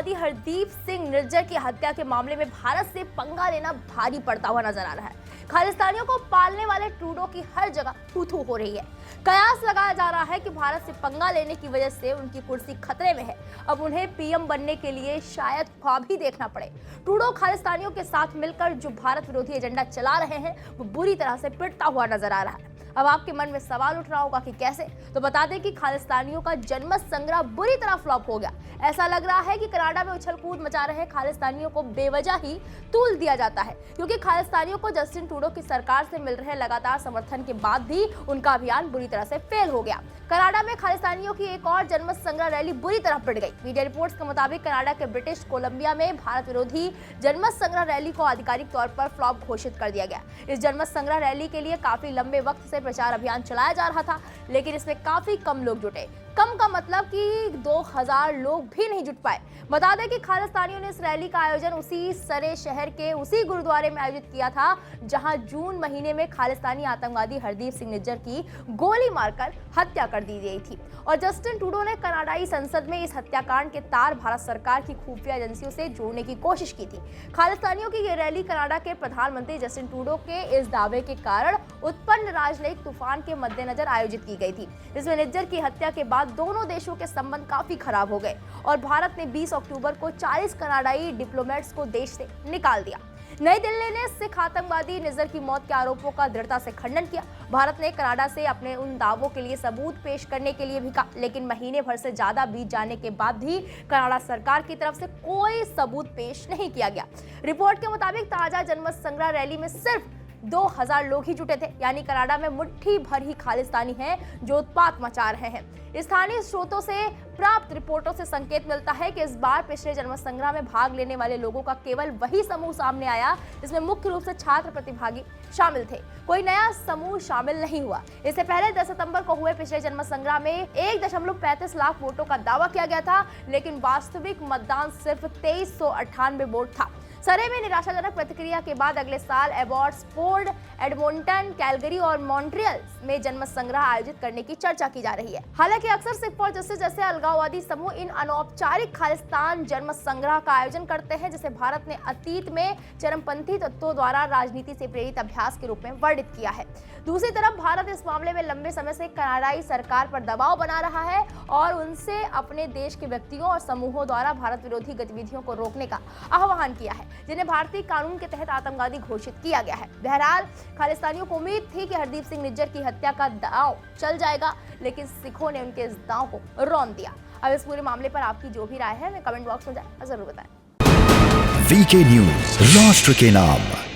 आतंकवादी हरदीप सिंह निज्जर की हत्या के मामले में भारत से पंगा लेना भारी पड़ता हुआ नजर आ रहा है। खालिस्तानियों को पालने वाले ट्रूडो की हर जगह थू-थू हो रही है। कयास लगाया जा रहा है कि भारत से पंगा लेने की वजह से उनकी कुर्सी खतरे में है। अब उन्हें पीएम बनने के लिए शायद ख्वाब ही देखना पड़े। ट्रूडो खालिस्तानियों के साथ मिलकर जो भारत विरोधी एजेंडा चला रहे हैं वो बुरी तरह से पिटता हुआ नजर आ रहा है। अब आपके मन में सवाल उठ रहा होगा कि कैसे? तो बता दें कि खालिस्तानियों का जनमत संग्रह बुरी तरह फ्लॉप हो गया। ऐसा लग रहा है कि कनाडा में उछल कूद मचा रहे खालिस्तानियों को बेवजह ही तूल दिया जाता है, क्योंकि खालिस्तानियों को जस्टिन ट्रूडो की सरकार से मिल रहे लगातार समर्थन के बाद भी उनका अभियान बुरी तरह से फेल हो गया। कनाडा में खालिस्तानियों की एक और जनमत संग्रह रैली बुरी तरह पिट गई। मीडिया रिपोर्ट्स के मुताबिक कनाडा के ब्रिटिश कोलंबिया में भारत विरोधी जनमत संग्रह रैली को आधिकारिक तौर पर फ्लॉप घोषित कर दिया गया। इस जनमत संग्रह रैली के लिए काफी लंबे वक्त से प्रचार अभियान चलाया जा रहा था, लेकिन इसमें काफी कम लोग जुटे। कम का मतलब कि 2000 लोग भी नहीं जुट पाए। बता दें कि खालिस्तानियों ने इस रैली का आयोजन उसी सरे शहर के उसी गुरुद्वारे में आयोजित किया था, जहां जून महीने में खालिस्तानी आतंकवादी हरदीप सिंह निज्जर की गोली मारकर हत्या कर दी गई थी। और जस्टिन ट्रूडो ने कनाडाई संसद में इस हत्याकांड के तार भारत सरकार की खुफिया एजेंसियों से जोड़ने की कोशिश की थी। खालिस्तानियों की ये रैली कनाडा के प्रधानमंत्री जस्टिन ट्रूडो के इस दावे के कारण उत्पन्न राजनयिक तूफान के मद्देनजर आयोजित की गई थी। इसमें निज्जर की हत्या के बाद दोनों देशों के संबंध काफी खराब हो गए और भारत ने 20 अक्टूबर को 40 कनाडाई डिप्लोमेट्स को देश से निकाल दिया। नई दिल्ली ने सिख आतंकवादी निज्जर की मौत के आरोपों का दृढ़ता से खंडन किया। भारत ने कनाडा से अपने उन दावों के लिए सबूत पेश करने के लिए भी कहा, लेकिन महीने भर से ज्यादा बीत जाने के बाद भी कनाडा सरकार की तरफ से कोई सबूत पेश नहीं किया गया। रिपोर्ट के मुताबिक ताजा जनमत संग्रह रैली में सिर्फ 2000 लोग ही जुटे थे, यानी कनाडा में मुट्ठी भर ही खालिस्तानी हैं जो उत्पात मचा रहे हैं। स्थानीय स्रोतों से प्राप्त रिपोर्टों से संकेत मिलता है कि इस बार पिछले जनमत संग्रह में भाग लेने वाले लोगों का केवल वही समूह सामने आया जिसमें मुख्य रूप से छात्र प्रतिभागी शामिल थे। कोई नया समूह शामिल नहीं हुआ। इससे पहले 10 सितंबर को हुए पिछले जनमत संग्रह में 1.35 लाख वोटों का दावा किया गया था, लेकिन वास्तविक मतदान सिर्फ 2398 वोट था। सरे में निराशाजनक प्रतिक्रिया के बाद अगले साल एबॉट्सफोर्ड, एडमोंटन, कैलगरी और मॉन्ट्रियल में जनमत संग्रह आयोजित करने की चर्चा की जा रही है। हालांकि अक्सर सिख फॉर जस्टिस जैसे अलगाववादी समूह इन अनौपचारिक खालिस्तान जनमत संग्रह का आयोजन करते हैं, जिसे भारत ने अतीत में चरमपंथी तत्वों द्वारा राजनीति से प्रेरित अभ्यास के रूप में वर्णित किया है। दूसरी तरफ भारत इस मामले में लंबे समय से कनाडाई सरकार पर दबाव बना रहा है और उनसे अपने देश के व्यक्तियों और समूहों द्वारा भारत विरोधी गतिविधियों को रोकने का आह्वान किया है, जिन्हें भारतीय कानून के तहत आतंकवादी घोषित किया गया है। बहरहाल खालिस्तानियों को उम्मीद थी कि हरदीप सिंह निज्जर की हत्या का दांव चल जाएगा, लेकिन सिखों ने उनके इस दांव को रौंद दिया। अब इस पूरे मामले पर आपकी जो भी राय है, हमें कमेंट बॉक्स में जरूर बताएं। वीके न्यूज, राष्ट्र के नाम।